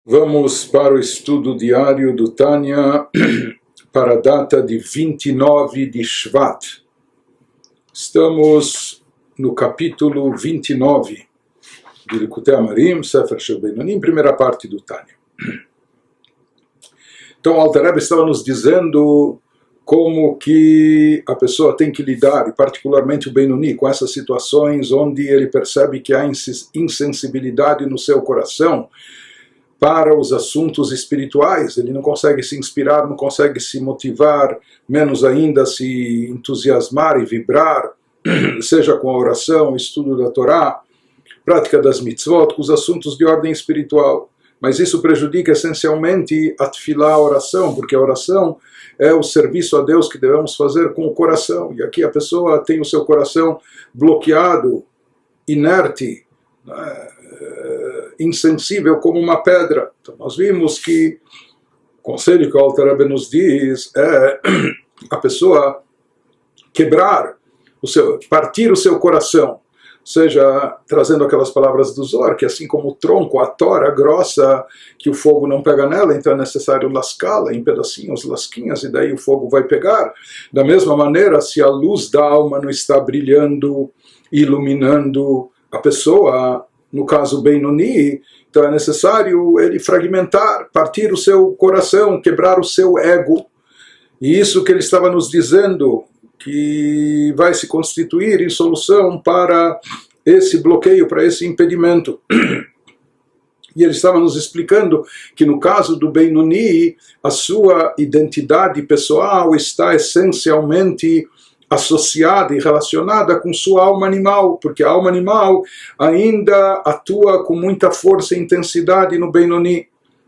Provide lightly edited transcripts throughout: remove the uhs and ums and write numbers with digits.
Vamos para o estudo diário do Tânia para a data de 29 de Shvat. Estamos no capítulo 29 de Likutei Amarim, Sefer Shel Beinonim, primeira parte do Tânia. Então, o Alter Rebbe estava nos dizendo como que a pessoa tem que lidar, e particularmente o Benoni, com essas situações onde ele percebe que há insensibilidade no seu coração para os assuntos espirituais. Ele não consegue se inspirar, não consegue se motivar, menos ainda se entusiasmar e vibrar, seja com a oração, estudo da Torá, prática das mitzvot, com os assuntos de ordem espiritual. Mas isso prejudica essencialmente a tefilá, a oração, porque a oração é o serviço a Deus que devemos fazer com o coração. E aqui a pessoa tem o seu coração bloqueado, inerte, insensível como uma pedra. Então nós vimos que o conselho que o Alter Rebbe nos diz é a pessoa quebrar, partir o seu coração, seja trazendo aquelas palavras do Zohar, que assim como o tronco, a tora grossa, que o fogo não pega nela, então é necessário lascá-la em pedacinhos, lasquinhas, e daí o fogo vai pegar. Da mesma maneira, se a luz da alma não está brilhando, iluminando a pessoa, no caso Benoni, então é necessário ele fragmentar, partir o seu coração, quebrar o seu ego. E isso que ele estava nos dizendo, que vai se constituir em solução para esse bloqueio, para esse impedimento. E ele estava nos explicando que no caso do Benoni, a sua identidade pessoal está essencialmente associada e relacionada com sua alma animal, porque a alma animal ainda atua com muita força e intensidade no Benoni,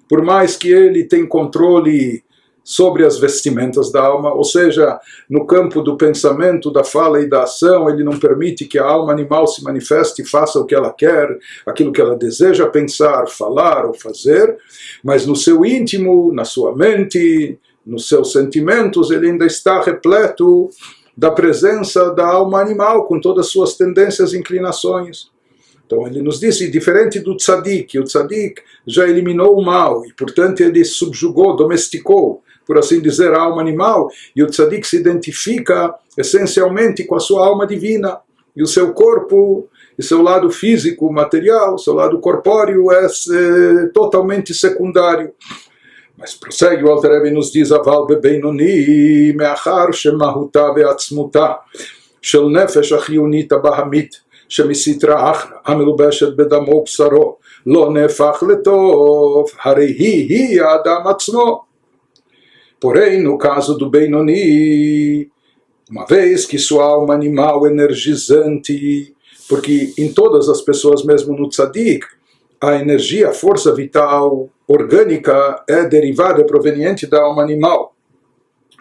por mais que ele tenha controle sobre as vestimentas da alma, ou seja, no campo do pensamento, da fala e da ação, ele não permite que a alma animal se manifeste e faça o que ela quer, aquilo que ela deseja pensar, falar ou fazer, mas no seu íntimo, na sua mente, nos seus sentimentos, ele ainda está repleto da presença da alma animal, com todas as suas tendências e inclinações. Então ele nos disse, diferente do tzadik, o tzadik já eliminou o mal, e portanto ele subjugou, domesticou, por assim dizer, a alma animal, e o tzadik se identifica essencialmente com a sua alma divina, e o seu corpo, e seu lado físico, material, seu lado corpóreo é totalmente secundário. Mas prossegue o Alter Rebbe nos diz, Aval bebenoni me'achar shemahuta ve'atzmuta shel nefesh achiyunita bahamit shemisitra achra amelubeshet bedamo psaro lo nefach letov harei hi adam atzmo. Porém, no caso do Benoni, uma vez que sua alma animal energizante, porque em todas as pessoas, mesmo no tzadik, a energia, a força vital orgânica é derivada, é proveniente da alma animal.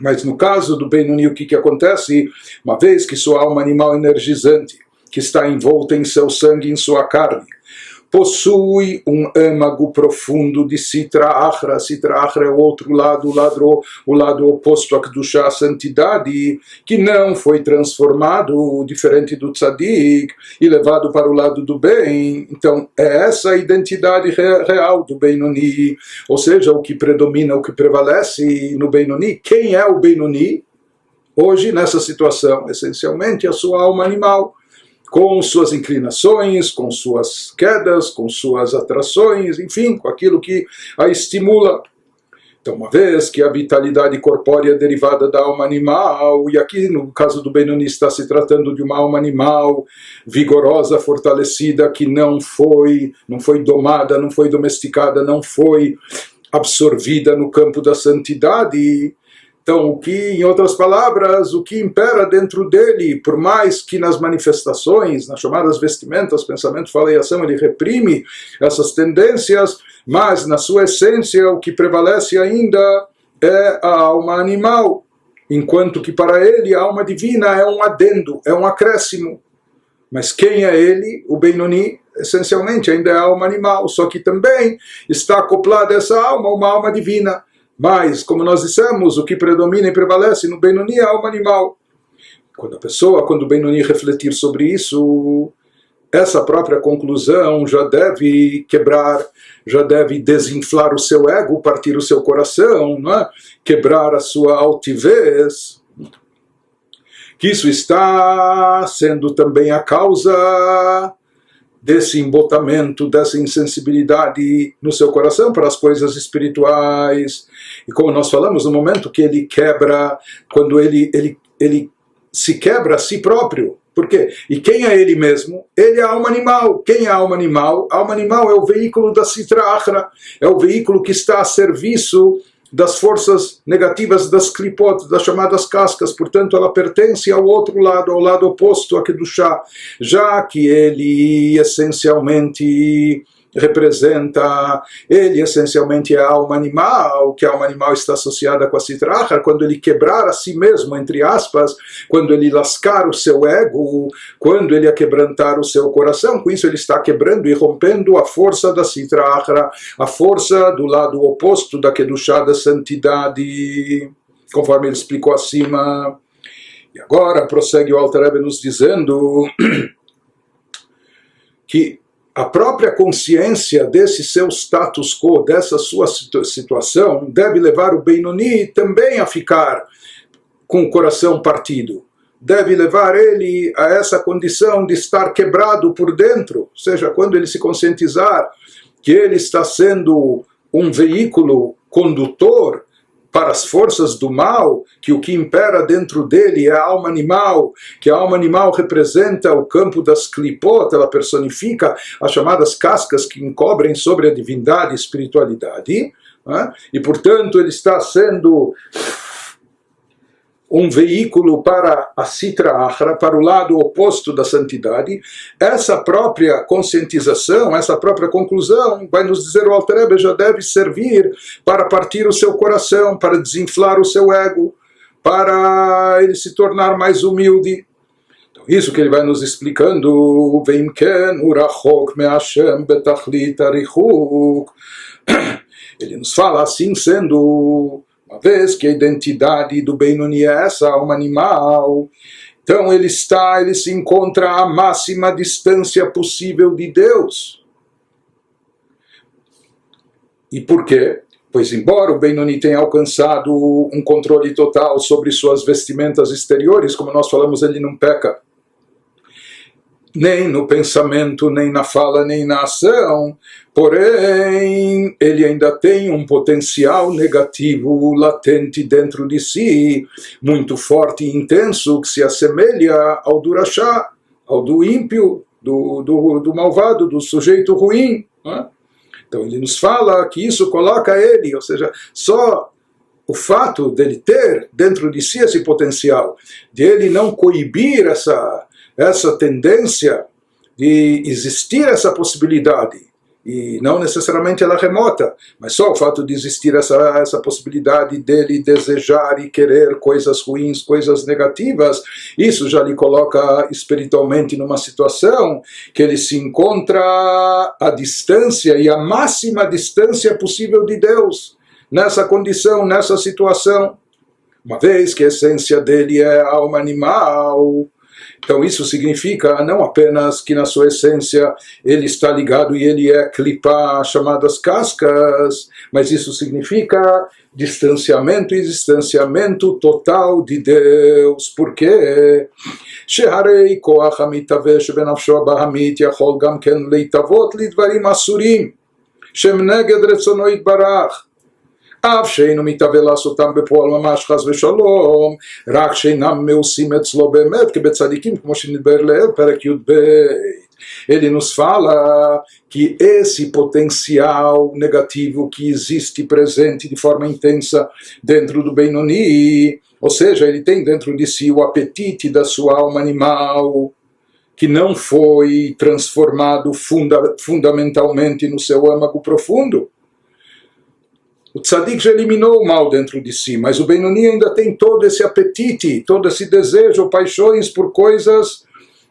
Mas no caso do Benoni, o que acontece? Uma vez que sua alma animal energizante, que está envolta em seu sangue, em sua carne, possui um âmago profundo de Sitra Achra. Sitra Achra é o outro lado, o lado oposto à Kedushá, a santidade, que não foi transformado, diferente do Tzadik, e levado para o lado do bem. Então, é essa a identidade real do Benoni, ou seja, o que predomina, o que prevalece no Benoni. Quem é o Benoni? Hoje, nessa situação, essencialmente, a sua alma animal, com suas inclinações, com suas quedas, com suas atrações, enfim, com aquilo que a estimula. Então, uma vez que a vitalidade corpórea é derivada da alma animal, e aqui no caso do Benoni está se tratando de uma alma animal vigorosa, fortalecida, que não foi domada, não foi domesticada, não foi absorvida no campo da santidade. Então, o que, em outras palavras, o que impera dentro dele, por mais que nas manifestações, nas chamadas vestimentas, pensamento, fala e ação, ele reprime essas tendências, mas na sua essência o que prevalece ainda é a alma animal, enquanto que para ele a alma divina é um adendo, é um acréscimo. Mas quem é ele? O Benoni, essencialmente, ainda é a alma animal, só que também está acoplada a essa alma, uma alma divina. Mas, como nós dissemos, o que predomina e prevalece no Benoni é a alma animal. Quando o Benoni refletir sobre isso, essa própria conclusão já deve quebrar, já deve desinflar o seu ego, partir o seu coração, não é? Quebrar a sua altivez, que isso está sendo também a causa desse embotamento, dessa insensibilidade no seu coração para as coisas espirituais. E como nós falamos, no momento que ele quebra, quando ele se quebra a si próprio. Por quê? E quem é ele mesmo? Ele é a alma animal. Quem é a alma animal? A alma animal é o veículo da Sitra Achra, é o veículo que está a serviço das forças negativas das klipot, das chamadas cascas. Portanto, ela pertence ao outro lado, ao lado oposto a Kedushá, já que ele essencialmente é a alma animal, que a alma animal está associada com a Sitra Achra. Quando ele quebrar a si mesmo, entre aspas, quando ele lascar o seu ego, quando ele aquebrantar o seu coração, com isso ele está quebrando e rompendo a força da Sitra Achra, a força do lado oposto da Kedushá, da santidade, conforme ele explicou acima. E agora prossegue o Alter Rebbe nos dizendo que a própria consciência desse seu status quo, dessa sua situação, deve levar o Benoni também a ficar com o coração partido. Deve levar ele a essa condição de estar quebrado por dentro. Ou seja, quando ele se conscientizar que ele está sendo um veículo condutor para as forças do mal, que o que impera dentro dele é a alma animal, que a alma animal representa o campo das klipot, ela personifica as chamadas cascas que encobrem sobre a divindade e espiritualidade, né? E portanto ele está sendo um veículo para a Sitra Achra, para o lado oposto da santidade. Essa própria conscientização, essa própria conclusão, vai nos dizer o Alter Rebbe, já deve servir para partir o seu coração, para desinflar o seu ego, para ele se tornar mais humilde. Então, isso que ele vai nos explicando, Veim ken urachok me Hashem betachlit arichuk. Ele nos fala assim sendo... Uma vez que a identidade do Benoni é essa, alma animal, então ele se encontra à máxima distância possível de Deus. E por quê? Pois embora o Benoni tenha alcançado um controle total sobre suas vestimentas exteriores, como nós falamos, ele não peca nem no pensamento, nem na fala, nem na ação, porém, ele ainda tem um potencial negativo latente dentro de si, muito forte e intenso, que se assemelha ao do rachá, ao do ímpio, do malvado, do sujeito ruim. Né? Então ele nos fala que isso coloca ele, ou seja, só o fato dele ter dentro de si esse potencial, de ele não coibir essa tendência de existir essa possibilidade, e não necessariamente ela remota, mas só o fato de existir essa possibilidade dele desejar e querer coisas ruins, coisas negativas, isso já lhe coloca espiritualmente numa situação que ele se encontra à distância, e a máxima distância possível de Deus, nessa condição, nessa situação, uma vez que a essência dele é a alma animal. Então isso significa não apenas que na sua essência ele está ligado e ele é clipá, chamadas cascas, mas isso significa distanciamento e distanciamento total de Deus. Por quê? שהרי כוח המתהווה שבנפשו הבהמית יכול גם כן להתהוות לדברים אסורים שהם נגד רצונו יתברך, אף שאינו מתהווה לעשותם בפועל ממש חס ושלום, רק שאינם מעושים אצלו באמת כבצדיקים, כמו שנדבר לעיל פרק י"ב. Ele nos fala que esse potencial negativo que existe presente de forma intensa dentro do Benoni, ou seja, ele tem dentro de si o apetite da sua alma animal, que não foi transformado fundamentalmente no seu âmago profundo. O tzadik já eliminou o mal dentro de si, mas o Benoni ainda tem todo esse apetite, todo esse desejo, paixões por coisas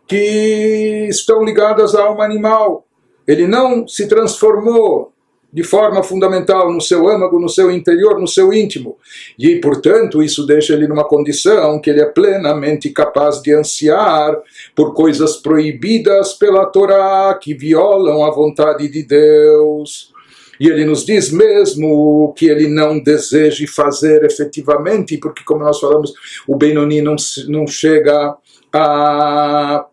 que estão ligadas à alma animal. Ele não se transformou de forma fundamental no seu âmago, no seu interior, no seu íntimo. E, portanto, isso deixa ele numa condição que ele é plenamente capaz de ansiar por coisas proibidas pela Torá, que violam a vontade de Deus. E ele nos diz mesmo que ele não deseje fazer efetivamente, porque, como nós falamos, o Benoni não chega a,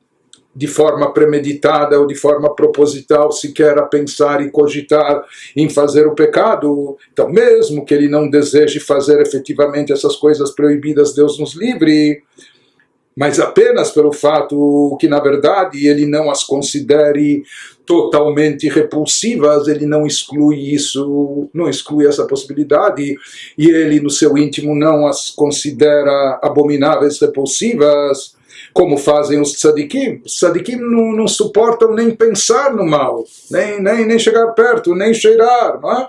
de forma premeditada ou de forma proposital, sequer a pensar e cogitar em fazer o pecado. Então, mesmo que ele não deseje fazer efetivamente essas coisas proibidas, Deus nos livre, mas apenas pelo fato que, na verdade, ele não as considere totalmente repulsivas, ele não exclui isso, não exclui essa possibilidade, e ele no seu íntimo não as considera abomináveis, repulsivas, como fazem os tzadikim. Os tzadikim não suportam nem pensar no mal, nem chegar perto, nem cheirar, não é?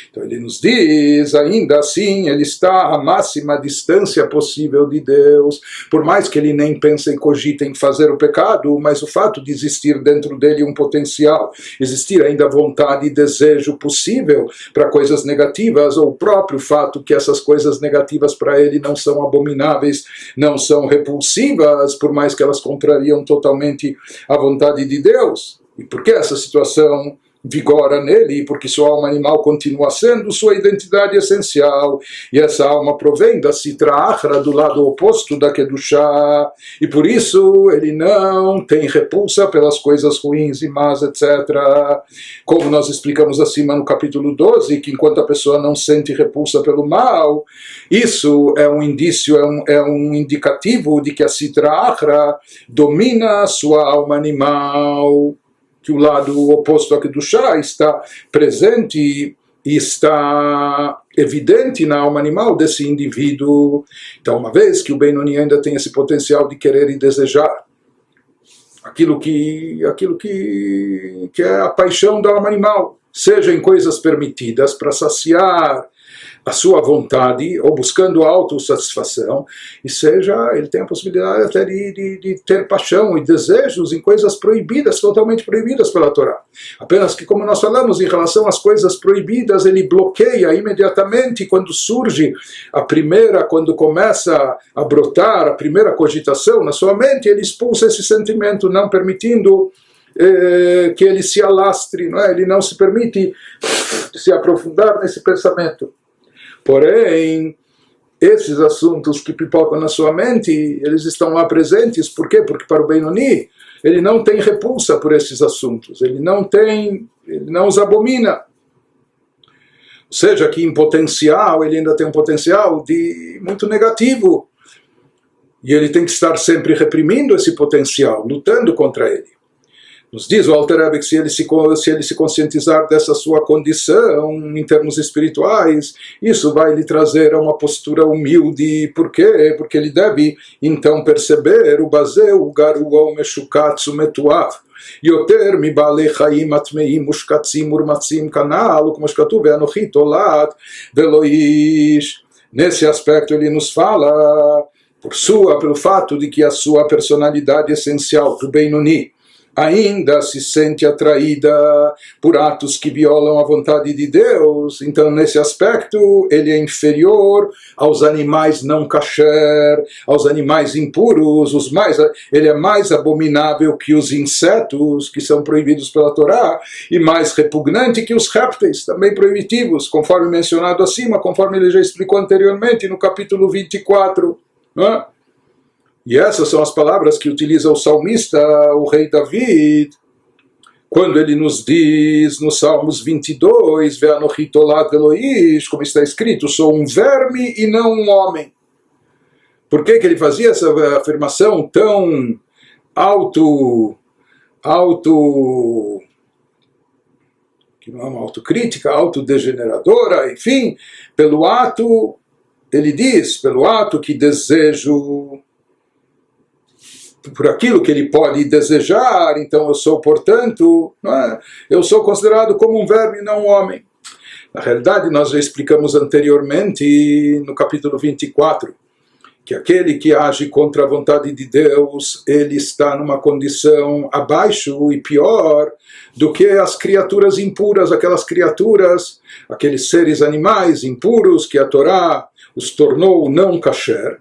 Então ele nos diz, ainda assim, ele está à máxima distância possível de Deus, por mais que ele nem pense e cogite em fazer o pecado, mas o fato de existir dentro dele um potencial, existir ainda vontade e desejo possível para coisas negativas, ou o próprio fato que essas coisas negativas para ele não são abomináveis, não são repulsivas, por mais que elas contrariam totalmente a vontade de Deus. E por que essa situação vigora nele? Porque sua alma animal continua sendo sua identidade essencial, e essa alma provém da Sitra Achra, do lado oposto da Kedushá, e por isso ele não tem repulsa pelas coisas ruins e más, etc. Como nós explicamos acima no capítulo 12, que enquanto a pessoa não sente repulsa pelo mal, isso é um indício, é um indicativo de que a Sitra Achra domina a sua alma animal, que o lado oposto a Kedushá está presente e está evidente na alma animal desse indivíduo. Então, uma vez que o Benoni ainda tem esse potencial de querer e desejar aquilo que é a paixão da alma animal, seja em coisas permitidas para saciar a sua vontade, ou buscando autossatisfação, e seja, ele tem a possibilidade até de ter paixão e desejos em coisas proibidas, totalmente proibidas pela Torá. Apenas que, como nós falamos, em relação às coisas proibidas, ele bloqueia imediatamente quando surge quando começa a brotar a primeira cogitação na sua mente, ele expulsa esse sentimento, não permitindo que ele se alastre, não é? Ele não se permite se aprofundar nesse pensamento. Porém, esses assuntos que pipocam na sua mente, eles estão lá presentes. Por quê? Porque para o Benoni, ele não tem repulsa por esses assuntos. Ele não os abomina. Ou seja, que em potencial, ele ainda tem um potencial muito negativo. E ele tem que estar sempre reprimindo esse potencial, lutando contra ele. Nos diz o Alter Rebbe que se ele se conscientizar dessa sua condição em termos espirituais, isso vai lhe trazer a uma postura humilde. Por quê? Porque ele deve então perceber o baseu, o garua, o meshukatsu metuav, yoter mi balei chaim atmeim mushkatzim urmatzim kanal, como escatu ve'anochi tolat veloish. Nesse aspecto ele nos fala pelo fato de que a sua personalidade essencial do Benoni ainda se sente atraída por atos que violam a vontade de Deus. Então, nesse aspecto, ele é inferior aos animais não kasher, aos animais impuros, ele é mais abominável que os insetos, que são proibidos pela Torá, e mais repugnante que os répteis, também proibitivos, conforme mencionado acima, conforme ele já explicou anteriormente no capítulo 24, não é? E essas são as palavras que utiliza o salmista, o rei David, quando ele nos diz nos Salmos 22, Ve'anochi tolat veloish, como está escrito, sou um verme e não um homem. Por que ele fazia essa afirmação tão que não é uma autocrítica, autodegeneradora, enfim, pelo ato, ele diz, pelo ato que desejo, por aquilo que ele pode desejar, então eu sou, portanto, eu sou considerado como um verme e não um homem. Na realidade, nós já explicamos anteriormente, no capítulo 24, que aquele que age contra a vontade de Deus, ele está numa condição abaixo e pior do que as criaturas impuras, aquelas criaturas, aqueles seres animais impuros que a Torá os tornou não kasher,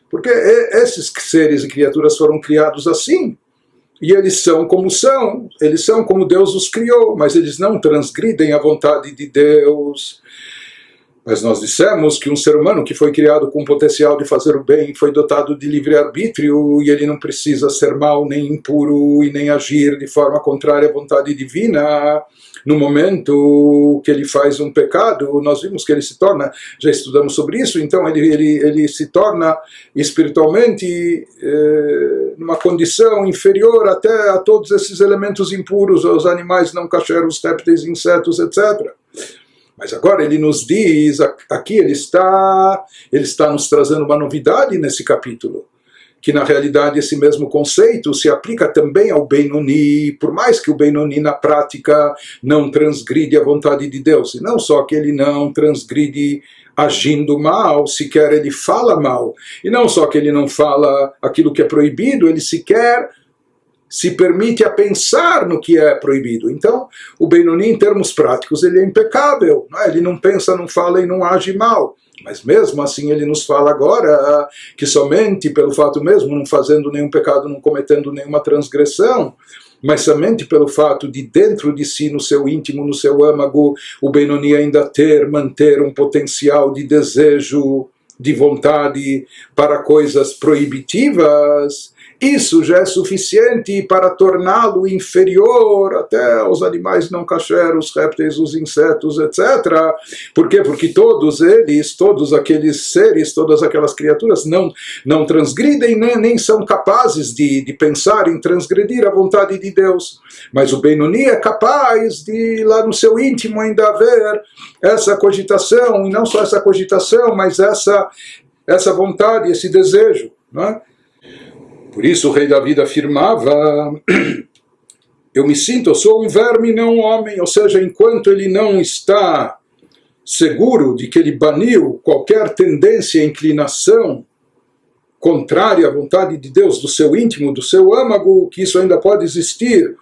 porque esses seres e criaturas foram criados assim, e eles são, eles são como Deus os criou, mas eles não transgridem a vontade de Deus. Mas nós dissemos que um ser humano que foi criado com o potencial de fazer o bem, foi dotado de livre-arbítrio, e ele não precisa ser mau nem impuro e nem agir de forma contrária à vontade divina. No momento que ele faz um pecado, nós vimos que ele se torna, já estudamos sobre isso, então ele se torna espiritualmente numa condição inferior até a todos esses elementos impuros, aos animais não kasher, os répteis, insetos, etc. Mas agora ele nos diz, aqui ele está nos trazendo uma novidade nesse capítulo, que na realidade esse mesmo conceito se aplica também ao Benoni, por mais que o Benoni na prática não transgride a vontade de Deus, e não só que ele não transgride agindo mal, sequer ele fala mal, e não só que ele não fala aquilo que é proibido, ele sequer se permite a pensar no que é proibido. Então, o Benoni, em termos práticos, ele é impecável, não é? Ele não pensa, não fala e não age mal. Mas mesmo assim ele nos fala agora que somente pelo fato mesmo, não fazendo nenhum pecado, não cometendo nenhuma transgressão, mas somente pelo fato de dentro de si, no seu íntimo, no seu âmago, o Benoni ainda manter um potencial de desejo, de vontade para coisas proibitivas, isso já é suficiente para torná-lo inferior até aos animais não kasher, os répteis, os insetos, etc. Por quê? Porque todos eles, todos aqueles seres, todas aquelas criaturas não transgridem, nem são capazes de pensar em transgredir a vontade de Deus. Mas o Benoni é capaz de, lá no seu íntimo, ainda haver essa cogitação, e não só essa cogitação, mas essa vontade, esse desejo, não é? Por isso o rei David afirmava, eu sou um verme, não um homem, ou seja, enquanto ele não está seguro de que ele baniu qualquer tendência, inclinação contrária à vontade de Deus, do seu íntimo, do seu âmago, que isso ainda pode existir,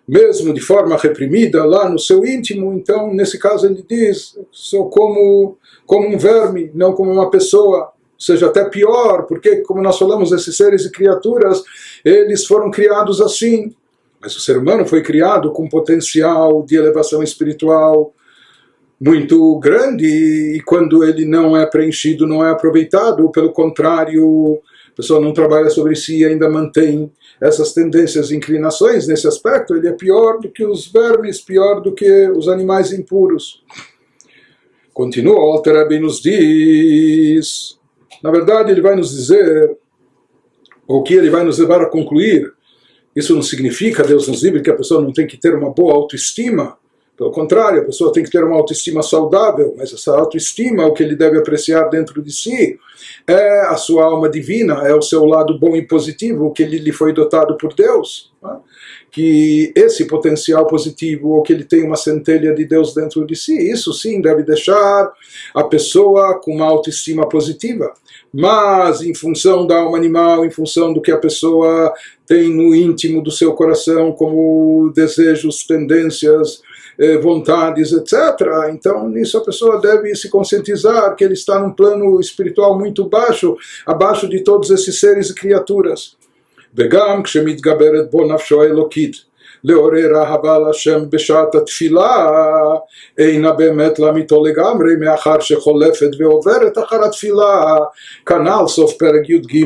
mesmo de forma reprimida lá no seu íntimo, então nesse caso ele diz, sou como um verme, não como uma pessoa. Ou seja, até pior, porque, como nós falamos, esses seres e criaturas, eles foram criados assim. Mas o ser humano foi criado com potencial de elevação espiritual muito grande, e quando ele não é preenchido, não é aproveitado, pelo contrário, a pessoa não trabalha sobre si e ainda mantém essas tendências e inclinações nesse aspecto, ele é pior do que os vermes, pior do que os animais impuros. Continua, o Alter Rebbe nos diz... Na verdade, ele vai nos dizer, ou que ele vai nos levar a concluir, isso não significa, Deus nos livre, que a pessoa não tem que ter uma boa autoestima. Pelo contrário, a pessoa tem que ter uma autoestima saudável, mas essa autoestima, o que ele deve apreciar dentro de si, é a sua alma divina, é o seu lado bom e positivo, que lhe foi dotado por Deus. Né? Que esse potencial positivo, ou que ele tem uma centelha de Deus dentro de si, isso sim deve deixar a pessoa com uma autoestima positiva. Mas em função da alma animal, em função do que a pessoa tem no íntimo do seu coração, como desejos, tendências, vontades, etc. Então nisso a pessoa deve se conscientizar que ele está num plano espiritual muito baixo, abaixo de todos esses seres e criaturas. וגם כשמתגברת בו נפשו האלוקית לעורר אהבה להשם בשעת התפילה, אינה באמת לאמיתו לגמרי, מאחר שחולפת ועוברת אחר התפילה, כנ"ל סוף פרק י"ג.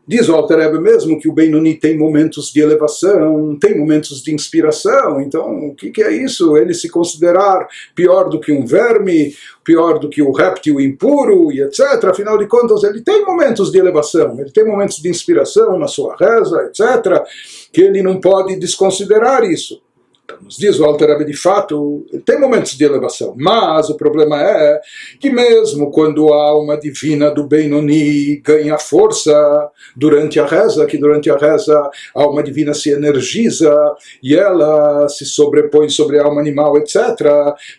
Diz o Alter Rebbe mesmo que o Benoni tem momentos de elevação, tem momentos de inspiração. Então, o que é isso? Ele se considerar pior do que um verme, pior do que o réptil impuro, e etc. Afinal de contas, ele tem momentos de elevação, ele tem momentos de inspiração na sua reza, etc. Que ele não pode desconsiderar isso. Nos diz o Alter Rebbe, de fato, tem momentos de elevação, mas o problema é que mesmo quando a alma divina do Benoni ganha força durante a reza, que durante a reza a alma divina se energiza e ela se sobrepõe sobre a alma animal, etc.,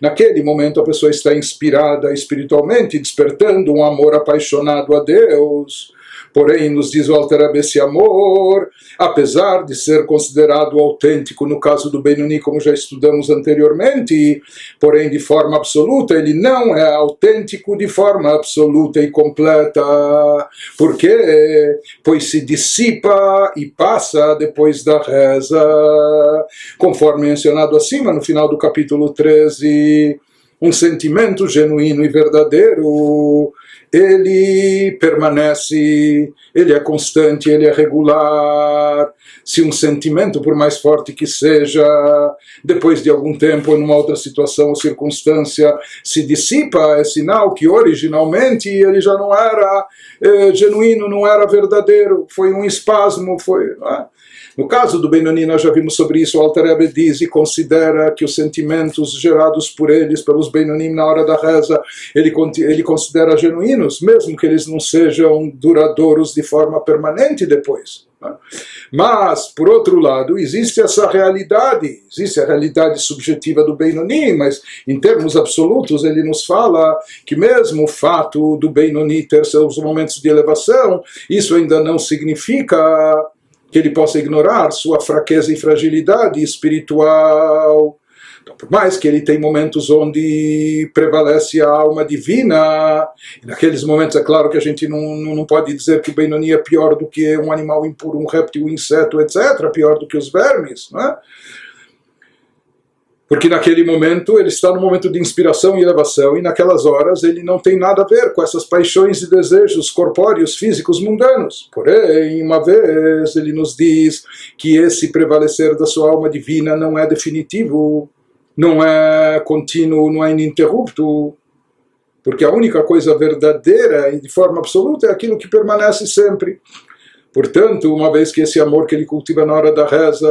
naquele momento a pessoa está inspirada espiritualmente, despertando um amor apaixonado a Deus. Porém, nos diz o Alter Rebbe, esse amor, apesar de ser considerado autêntico no caso do Benoni, como já estudamos anteriormente, porém de forma absoluta, ele não é autêntico de forma absoluta e completa. Por quê? Pois se dissipa e passa depois da reza. Conforme mencionado acima, no final do capítulo 13, um sentimento genuíno e verdadeiro, ele permanece, ele é constante, ele é regular. Se um sentimento, por mais forte que seja, depois de algum tempo, em uma outra situação ou circunstância, se dissipa, é sinal que originalmente ele já não era genuíno, não era verdadeiro, foi um espasmo, foi... No caso do Benoni, nós já vimos sobre isso, o Alter Rebbe diz e considera que os sentimentos gerados por eles, pelos Benonim na hora da reza, ele considera genuínos, mesmo que eles não sejam duradouros de forma permanente depois. Mas, por outro lado, existe essa realidade, existe a realidade subjetiva do Benoni, mas em termos absolutos ele nos fala que mesmo o fato do Benoni ter seus momentos de elevação, isso ainda não significa que ele possa ignorar sua fraqueza e fragilidade espiritual. Então, por mais que ele tem momentos onde prevalece a alma divina, e naqueles momentos é claro que a gente não pode dizer que o Benoni é pior do que um animal impuro, um réptil, um inseto, etc., pior do que os vermes, não é? Porque naquele momento ele está no momento de inspiração e elevação, e naquelas horas ele não tem nada a ver com essas paixões e desejos corpóreos, físicos, mundanos. Porém, uma vez ele nos diz que esse prevalecer da sua alma divina não é definitivo, não é contínuo, não é ininterrupto, porque a única coisa verdadeira e de forma absoluta é aquilo que permanece sempre. Portanto, uma vez que esse amor que ele cultiva na hora da reza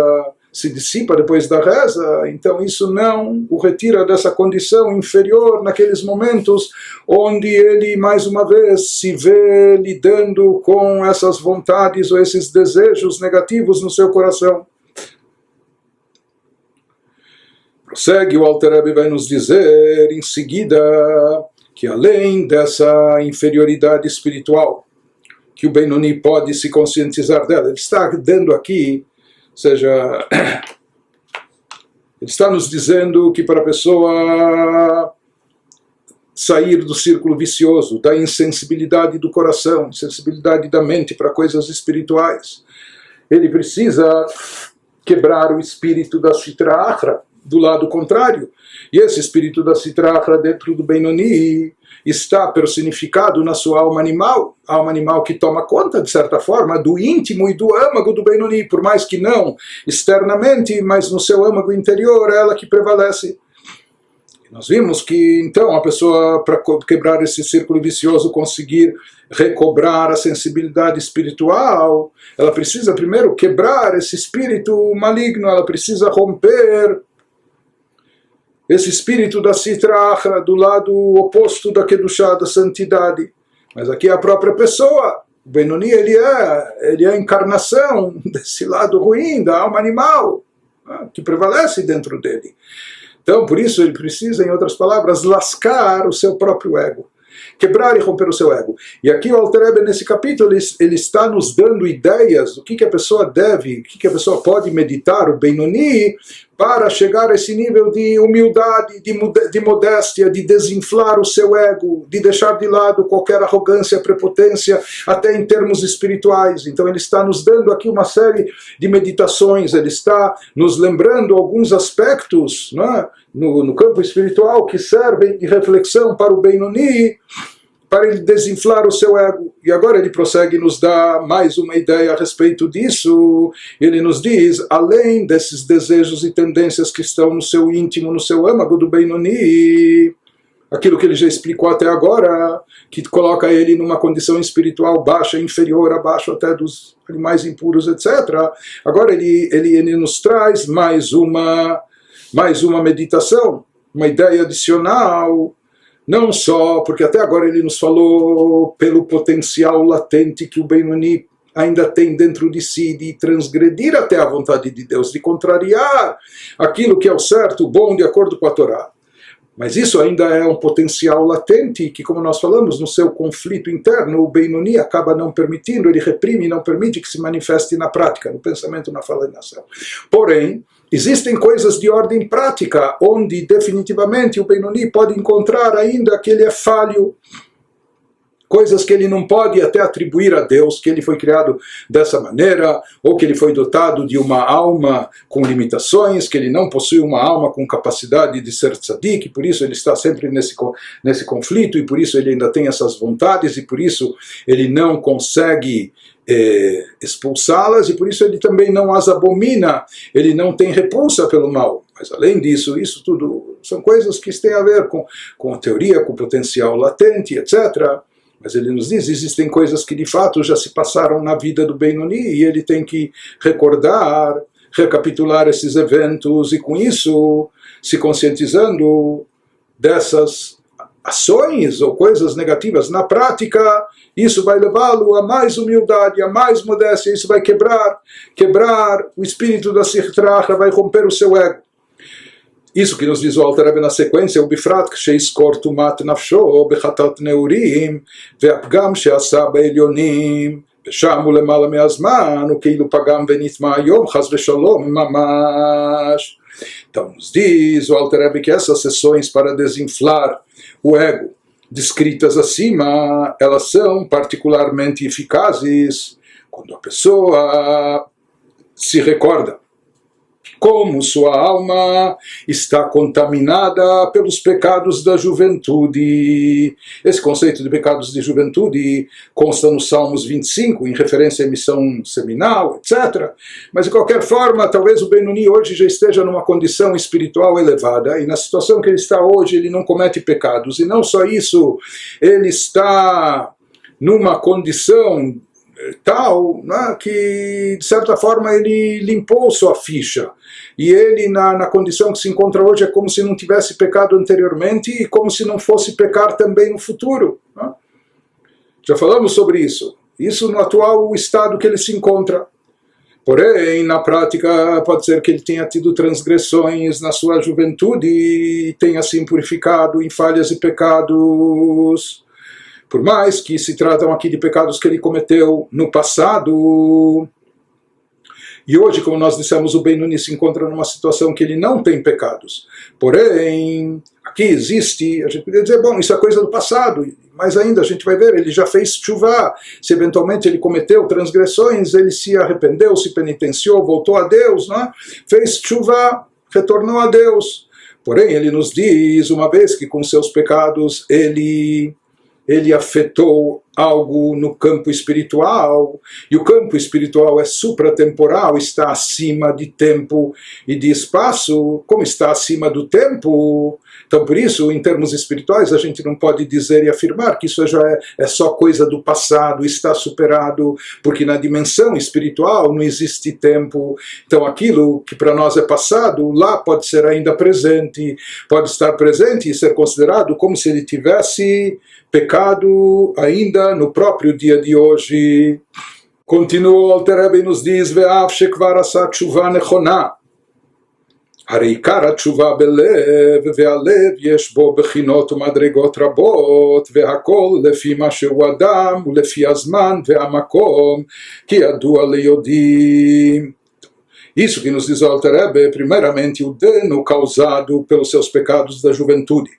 se dissipa depois da reza, então isso não o retira dessa condição inferior naqueles momentos onde ele, mais uma vez, se vê lidando com essas vontades ou esses desejos negativos no seu coração. Prossegue, o Alter Rebbe vai nos dizer em seguida que além dessa inferioridade espiritual que o Benoni pode se conscientizar dela, ele está dando aqui, ou seja, ele está nos dizendo que para a pessoa sair do círculo vicioso, da insensibilidade do coração, insensibilidade da mente para coisas espirituais, ele precisa quebrar o espírito da Sitra Achra, do lado contrário. E esse espírito da Sitra Achra dentro do Benoni está personificado na sua alma animal que toma conta, de certa forma, do íntimo e do âmago do Benoni, por mais que não externamente, mas no seu âmago interior, é ela que prevalece. Nós vimos que, então, a pessoa, para quebrar esse círculo vicioso, conseguir recobrar a sensibilidade espiritual, ela precisa primeiro quebrar esse espírito maligno, ela precisa romper esse espírito da Sitra Achra, do lado oposto da Kedushá, da santidade. Mas aqui é a própria pessoa. O Benoni, ele é a encarnação desse lado ruim, da alma animal, que prevalece dentro dele. Então, por isso, ele precisa, em outras palavras, lascar o seu próprio ego. Quebrar e romper o seu ego. E aqui o Alter Rebbe, nesse capítulo, ele está nos dando ideias do que a pessoa deve, o que a pessoa pode meditar, o Benoni, para chegar a esse nível de humildade, de modéstia, de desinflar o seu ego, de deixar de lado qualquer arrogância, prepotência, até em termos espirituais. Então ele está nos dando aqui uma série de meditações, ele está nos lembrando alguns aspectos, né, no campo espiritual que servem de reflexão para o Benoni, para ele desinflar o seu ego. E agora ele prossegue e nos dá mais uma ideia a respeito disso. Ele nos diz, além desses desejos e tendências que estão no seu íntimo, no seu âmago do Benoni, aquilo que ele já explicou até agora, que coloca ele numa condição espiritual baixa, inferior, abaixo até dos animais impuros, etc. Agora ele nos traz mais uma mais uma meditação, uma ideia adicional, não só porque até agora ele nos falou pelo potencial latente que o Benoni ainda tem dentro de si, de transgredir até a vontade de Deus, de contrariar aquilo que é o certo, o bom, de acordo com a Torá. Mas isso ainda é um potencial latente que, como nós falamos, no seu conflito interno, o Benoni acaba não permitindo, ele reprime e não permite que se manifeste na prática, no pensamento, na fala e na ação. Porém, existem coisas de ordem prática, onde definitivamente o Benoni pode encontrar ainda que ele é falho, coisas que ele não pode até atribuir a Deus, que ele foi criado dessa maneira, ou que ele foi dotado de uma alma com limitações, que ele não possui uma alma com capacidade de ser tzadik, por isso ele está sempre nesse conflito, e por isso ele ainda tem essas vontades, e por isso ele não consegue expulsá-las, e por isso ele também não as abomina, ele não tem repulsa pelo mal. Mas além disso, isso tudo são coisas que têm a ver com a teoria, com o potencial latente, etc., mas ele nos diz, existem coisas que de fato já se passaram na vida do Benoni e ele tem que recordar, recapitular esses eventos e com isso, se conscientizando dessas ações ou coisas negativas na prática, isso vai levá-lo a mais humildade, a mais modéstia, isso vai quebrar o espírito da Sihtracha, vai romper o seu ego. Isso que nos diz o Alter Rebbe na sequência, o Bifrat ksheizkor tumat nafsho bechatat neurim ve'apgam she'asa be'elyonim ושם הוא למעלה מהזמן, הוא כאילו פגם ונטמע היום, חס ושלום, ממש. Então, nos diz o Alter Rebbe que essas sessões para desinflar o ego, descritas acima, elas são particularmente eficazes quando a pessoa se recorda como sua alma está contaminada pelos pecados da juventude. Esse conceito de pecados de juventude consta nos Salmos 25, em referência à missão seminal, etc. Mas, de qualquer forma, talvez o Benoni hoje já esteja numa condição espiritual elevada, e na situação que ele está hoje, ele não comete pecados. E não só isso, ele está numa condição tal, né, que de certa forma ele limpou sua ficha e ele na condição que se encontra hoje é como se não tivesse pecado anteriormente e como se não fosse pecar também no futuro, né? Já falamos sobre isso no atual estado que ele se encontra. Porém, na prática, pode ser que ele tenha tido transgressões na sua juventude e tenha se impurificado em falhas e pecados, por mais que se tratam aqui de pecados que ele cometeu no passado. E hoje, como nós dissemos, o Benoni se encontra numa situação que ele não tem pecados. Porém, aqui existe, a gente poderia dizer, bom, isso é coisa do passado, mas ainda a gente vai ver, ele já fez tshuva. Se eventualmente ele cometeu transgressões, ele se arrependeu, se penitenciou, voltou a Deus, né? Fez tshuva, retornou a Deus. Porém, ele nos diz, uma vez que com seus pecados ele afetou algo no campo espiritual, e o campo espiritual é supratemporal, está acima de tempo e de espaço, como está acima do tempo. Então, por isso, em termos espirituais, a gente não pode dizer e afirmar que isso já é só coisa do passado, está superado, porque na dimensão espiritual não existe tempo. Então, aquilo que para nós é passado, lá pode ser ainda presente, pode estar presente e ser considerado como se ele tivesse pecado ainda no próprio dia de hoje. Continua o Alter Rebbe e nos diz: Ve'av shekvar asa tshuva nechona. הרי עיקר התשובה בלב, והלב יש בו בחינות ומדרגות רבות, והכל לפי מה שהוא אדם ולפי הזמן והמקום, כי ידוע ליודעים. Isso que nos diz o Alter Rebbe, primeiramente o dano causado pelos seus pecados da juventude.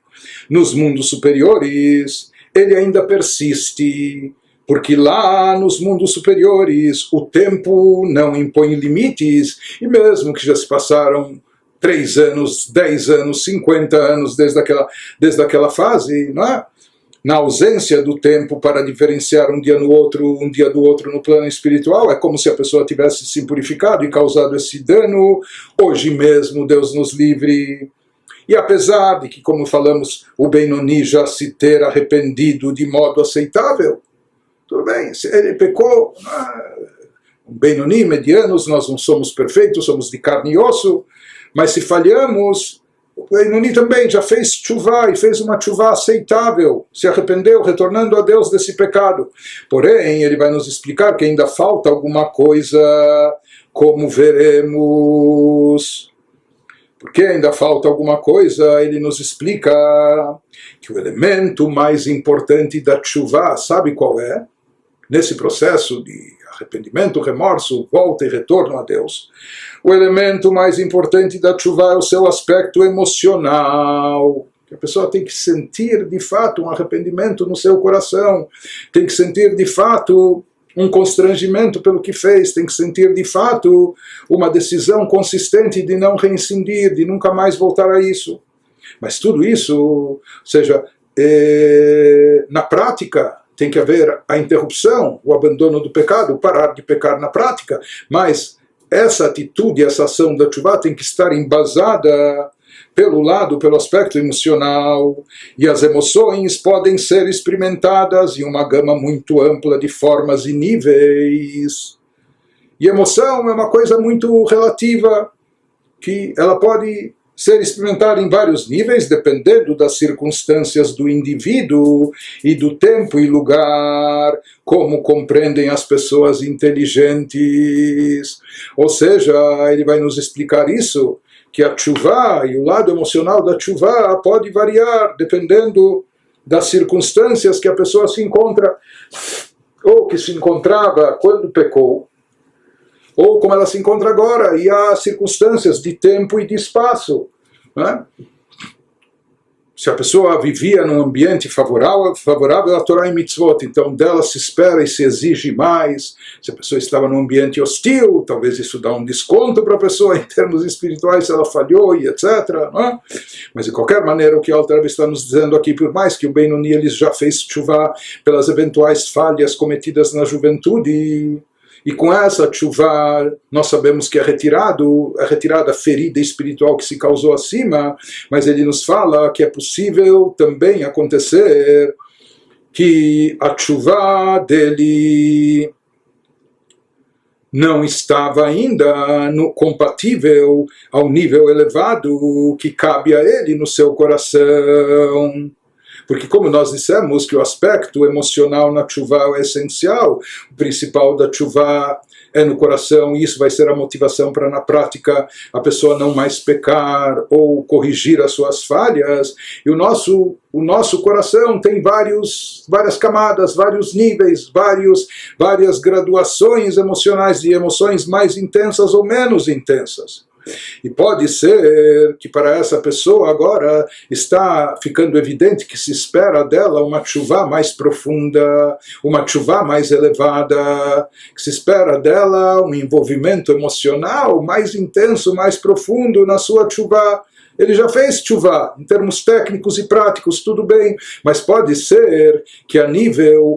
Nos mundos superiores, ele ainda persiste, porque lá nos mundos superiores o tempo não impõe limites, e mesmo que já se passaram 3 anos, 10 anos, 50 anos desde aquela fase, não é? Na ausência do tempo para diferenciar um dia do outro no plano espiritual, é como se a pessoa tivesse se purificado e causado esse dano. Hoje mesmo, Deus nos livre. E apesar de que, como falamos, o Benoni já se ter arrependido de modo aceitável, tudo bem, se ele pecou, Benoni, medianos, nós não somos perfeitos, somos de carne e osso, Mas se falhamos, o Benoni também já fez tchuvá e fez uma tchuvá aceitável, se arrependeu, retornando a Deus desse pecado. Porém, ele vai nos explicar que ainda falta alguma coisa, como veremos. Porque ainda falta alguma coisa, ele nos explica que o elemento mais importante da tchuvá, sabe qual é? Nesse processo de arrependimento, remorso, volta e retorno a Deus. O elemento mais importante da tchuvá é o seu aspecto emocional. A pessoa tem que sentir de fato um arrependimento no seu coração, tem que sentir de fato um constrangimento pelo que fez, tem que sentir de fato uma decisão consistente de não reincidir, de nunca mais voltar a isso. Mas tudo isso, ou seja, na prática, tem que haver a interrupção, o abandono do pecado, parar de pecar na prática, mas essa atitude, essa ação da tchuvá tem que estar embasada pelo aspecto emocional, e as emoções podem ser experimentadas em uma gama muito ampla de formas e níveis. E emoção é uma coisa muito relativa, que ela pode ser experimentada em vários níveis, dependendo das circunstâncias do indivíduo e do tempo e lugar, como compreendem as pessoas inteligentes. Ou seja, ele vai nos explicar isso, que a tchuvá e o lado emocional da tchuvá pode variar, dependendo das circunstâncias que a pessoa se encontra, ou que se encontrava quando pecou, ou como ela se encontra agora, e há circunstâncias de tempo e de espaço. Né? Se a pessoa vivia num ambiente favorável à Torá e Mitzvot, então dela se espera e se exige mais. Se a pessoa estava num ambiente hostil, talvez isso dá um desconto para a pessoa em termos espirituais, se ela falhou e etc. Né? Mas de qualquer maneira, o que o Alter Rebbe está nos dizendo aqui, por mais que o Benoni ele já fez tchuvá pelas eventuais falhas cometidas na juventude, e com essa tchuvá, nós sabemos que é retirada a ferida espiritual que se causou acima, mas ele nos fala que é possível também acontecer que a tchuvá dele não estava ainda compatível ao nível elevado que cabe a ele no seu coração. Porque como nós dissemos que o aspecto emocional na tchuvá é essencial, o principal da tchuvá é no coração, e isso vai ser a motivação para na prática a pessoa não mais pecar ou corrigir as suas falhas. E o nosso coração tem várias camadas, vários níveis, várias graduações emocionais, de emoções mais intensas ou menos intensas. E pode ser que para essa pessoa agora está ficando evidente que se espera dela uma tchuvá mais profunda, uma tchuvá mais elevada, que se espera dela um envolvimento emocional mais intenso, mais profundo na sua tchuvá. Ele já fez tchuvá, em termos técnicos e práticos, tudo bem, mas pode ser que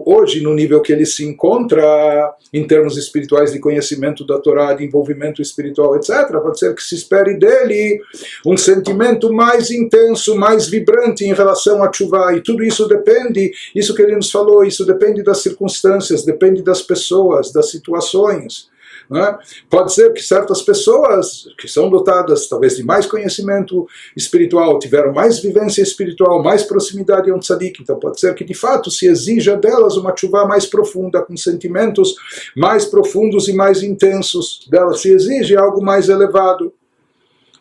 hoje no nível que ele se encontra, em termos espirituais de conhecimento da Torá, de envolvimento espiritual, etc., pode ser que se espere dele um sentimento mais intenso, mais vibrante em relação a tchuvá, e tudo isso depende, isso que ele nos falou, isso depende das circunstâncias, depende das pessoas, das situações. Né? Pode ser que certas pessoas que são dotadas talvez de mais conhecimento espiritual, tiveram mais vivência espiritual, mais proximidade a um tzadik, então pode ser que de fato se exija delas uma tchuvá mais profunda, com sentimentos mais profundos e mais intensos, delas se exige algo mais elevado.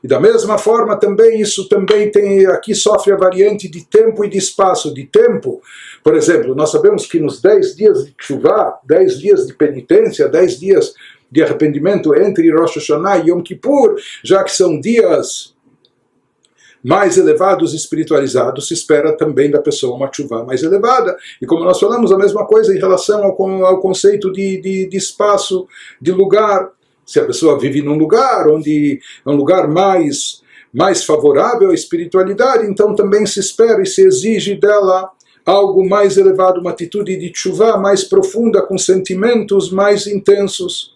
E da mesma forma também, isso também tem, aqui sofre a variante de tempo e de espaço. De tempo, por exemplo, nós sabemos que nos 10 dias de tchuvá, 10 dias de penitência, 10 dias de arrependimento entre Rosh Hashanah e Yom Kippur, já que são dias mais elevados e espiritualizados, se espera também da pessoa uma tchuvá mais elevada. E como nós falamos, a mesma coisa em relação ao conceito de espaço, de lugar. Se a pessoa vive num lugar onde é um lugar mais favorável à espiritualidade, então também se espera e se exige dela algo mais elevado, uma atitude de tchuvá mais profunda, com sentimentos mais intensos.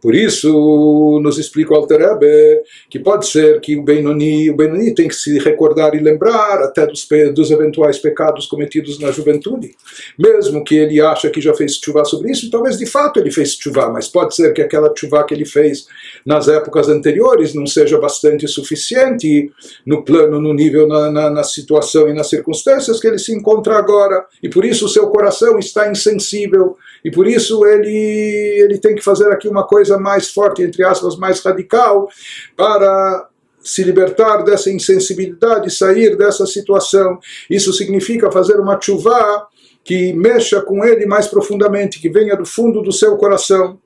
Por isso, nos explica o Alter Rebbe que pode ser que o Benoni tem que se recordar e lembrar até dos eventuais pecados cometidos na juventude. Mesmo que ele acha que já fez tchuvá sobre isso, talvez de fato ele fez tchuvá, mas pode ser que aquela tchuvá que ele fez nas épocas anteriores não seja bastante suficiente no plano, no nível, na situação e nas circunstâncias que ele se encontra agora. E por isso o seu coração está insensível. E por isso ele tem que fazer aqui uma coisa mais forte, entre aspas, mais radical, para se libertar dessa insensibilidade, sair dessa situação. Isso significa fazer uma tchuvá que mexa com ele mais profundamente, que venha do fundo do seu coração.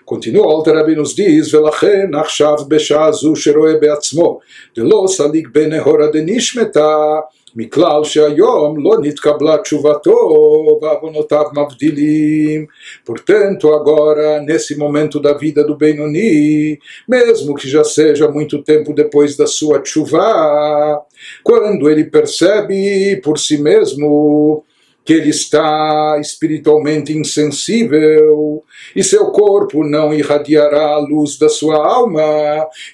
Continua, o Alter Rebbe nos diz, ולכן עכשיו בשעה זו שרואה בעצמו, דלא סליק בנהורה דנשמתה, מכלל שהיום לא נתקבלה תשובתו ועוונותיו מבדילים. Portanto, agora, nesse momento da vida do Benoni, mesmo que já seja muito tempo depois da sua tchuvá, quando ele percebe por si mesmo que ele está espiritualmente insensível e seu corpo não irradiará a luz da sua alma,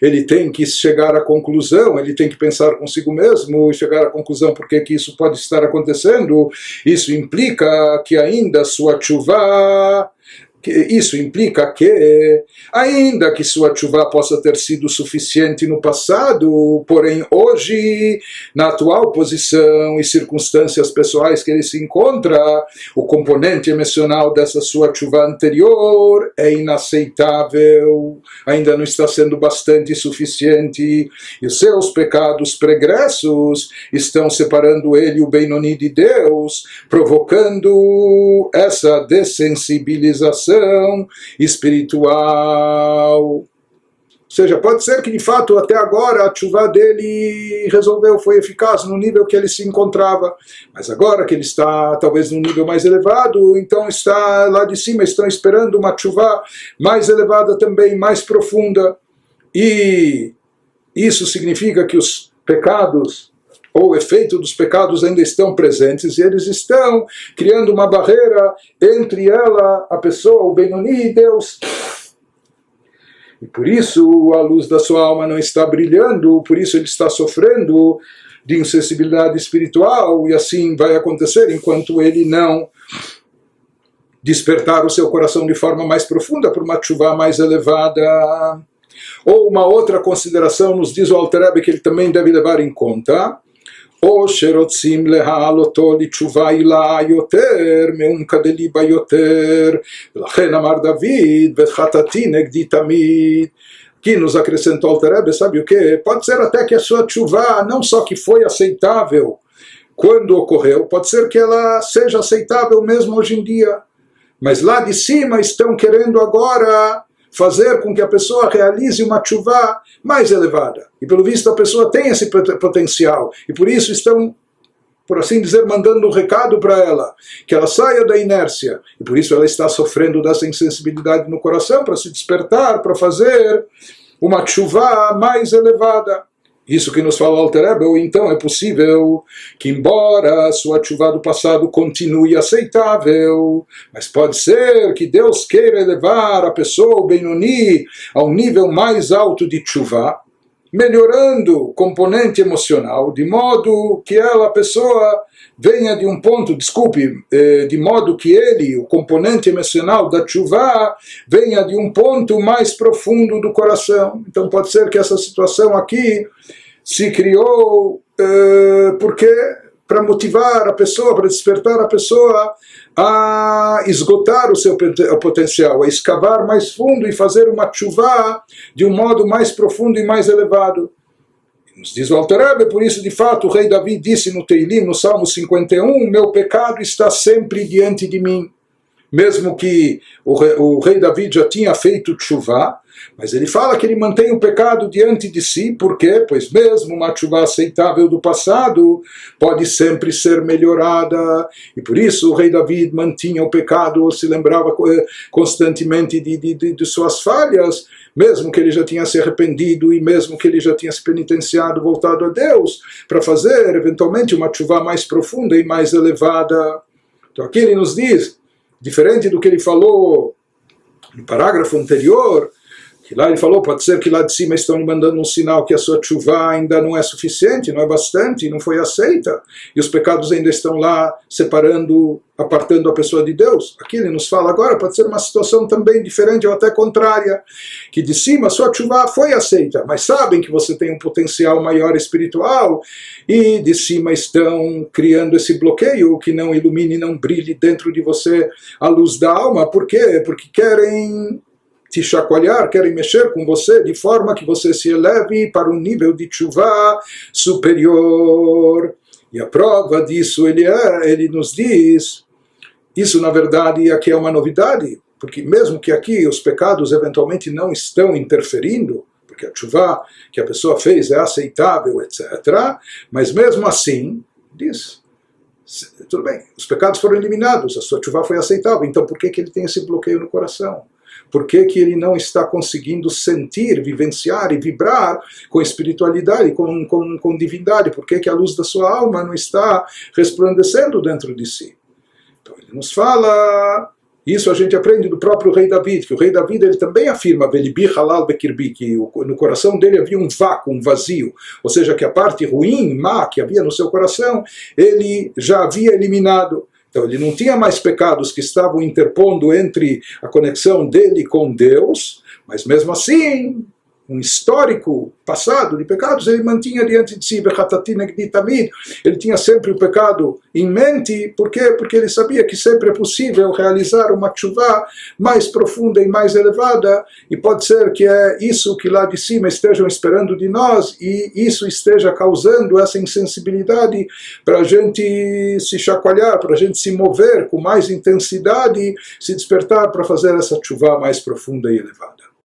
ele tem que chegar à conclusão, ele tem que pensar consigo mesmo e chegar à conclusão por que isso pode estar acontecendo. Isso implica que ainda sua tchuvá, isso implica que, ainda que sua tchuvá possa ter sido suficiente no passado, porém hoje, na atual posição e circunstâncias pessoais que ele se encontra, o componente emocional dessa sua tchuvá anterior é inaceitável, ainda não está sendo bastante suficiente, e os seus pecados pregressos estão separando ele, o Benoni, de Deus, provocando essa dessensibilização espiritual. Ou seja, pode ser que de fato até agora a tchuvá dele foi eficaz no nível que ele se encontrava, mas agora que ele está talvez num nível mais elevado, então está lá de cima, estão esperando uma tchuvá mais elevada também, mais profunda, e isso significa que os pecados ou o efeito dos pecados ainda estão presentes, e eles estão criando uma barreira entre ela, a pessoa, o Benoni, e Deus. E por isso a luz da sua alma não está brilhando, por isso ele está sofrendo de insensibilidade espiritual, e assim vai acontecer enquanto ele não despertar o seu coração de forma mais profunda por uma tchuvá mais elevada. Ou uma outra consideração, nos diz o Alter Rebbe, que ele também deve levar em conta, או שרוצים להעלותו לתשובה עילה יותר מעומקא דליבא יותר, ולכן אמר דוד וחטאתי נגדי תמיד. Que nos acrescentou o Alter Rebbe, sabe o que? Pode ser até que a sua tchuvá, não só que foi aceitável quando ocorreu, pode ser que ela seja aceitável mesmo hoje em dia, mas lá de cima estão querendo agora fazer com que a pessoa realize uma tchuvá mais elevada. E pelo visto a pessoa tem esse potencial. E por isso estão, por assim dizer, mandando um recado para ela, que ela saia da inércia. E por isso ela está sofrendo dessa insensibilidade no coração, para se despertar, para fazer uma tchuvá mais elevada. Isso que nos fala o Alter Rebbe, ou então é possível que, embora a sua tchuvá do passado continue aceitável, mas pode ser que Deus queira elevar a pessoa, o Benoni, a um nível mais alto de tchuvá, melhorando o componente emocional, de modo que a pessoa venha de um ponto, de modo que ele, o componente emocional da tchuvá, venha de um ponto mais profundo do coração. Então pode ser que essa situação aqui se criou porque para motivar a pessoa, para despertar a pessoa a esgotar o seu potencial, a escavar mais fundo e fazer uma tchuvá de um modo mais profundo e mais elevado. Nos diz o Alter Rebbe, por isso de fato o rei Davi disse no Teilim, no Salmo 51, meu pecado está sempre diante de mim. Mesmo que o rei Davi já tinha feito tchuvá, mas ele fala que ele mantém o pecado diante de si, por quê? Pois mesmo uma tchuvá aceitável do passado pode sempre ser melhorada, e por isso o rei Davi mantinha o pecado, ou se lembrava constantemente de suas falhas, mesmo que ele já tinha se arrependido e mesmo que ele já tinha se penitenciado, voltado a Deus, para fazer eventualmente uma tchuvá mais profunda e mais elevada. Então aqui ele nos diz, diferente do que ele falou no parágrafo anterior, que lá ele falou, pode ser que lá de cima estão lhe mandando um sinal que a sua tshuva ainda não é suficiente, não é bastante, não foi aceita, e os pecados ainda estão lá separando, apartando a pessoa de Deus. Aqui ele nos fala agora, pode ser uma situação também diferente ou até contrária, que de cima a sua tshuva foi aceita, mas sabem que você tem um potencial maior espiritual, e de cima estão criando esse bloqueio que não ilumine, não brilhe dentro de você a luz da alma. Por quê? Porque querem te chacoalhar, querem mexer com você de forma que você se eleve para um nível de tshuva superior. E a prova disso ele nos diz, isso na verdade aqui é uma novidade, porque mesmo que aqui os pecados eventualmente não estão interferindo, porque a tshuva que a pessoa fez é aceitável, etc., mas mesmo assim, diz, tudo bem, os pecados foram eliminados, a sua tshuva foi aceitável, então por que ele tem esse bloqueio no coração? Por que ele não está conseguindo sentir, vivenciar e vibrar com espiritualidade, com divindade? Por que a luz da sua alma não está resplandecendo dentro de si? Então ele nos fala, isso a gente aprende do próprio rei David, que o rei David ele também afirma, Velibi halal bekirbi, que no coração dele havia um vácuo, um vazio, ou seja, que a parte ruim, má, que havia no seu coração, ele já havia eliminado. Então ele não tinha mais pecados que estavam interpondo entre a conexão dele com Deus, mas mesmo assim, um histórico passado de pecados, ele mantinha diante de si, ele tinha sempre o pecado em mente. Por quê? Porque ele sabia que sempre é possível realizar uma tshuva mais profunda e mais elevada, e pode ser que é isso que lá de cima estejam esperando de nós, e isso esteja causando essa insensibilidade para a gente se chacoalhar, para a gente se mover com mais intensidade, se despertar para fazer essa tshuva mais profunda e elevada.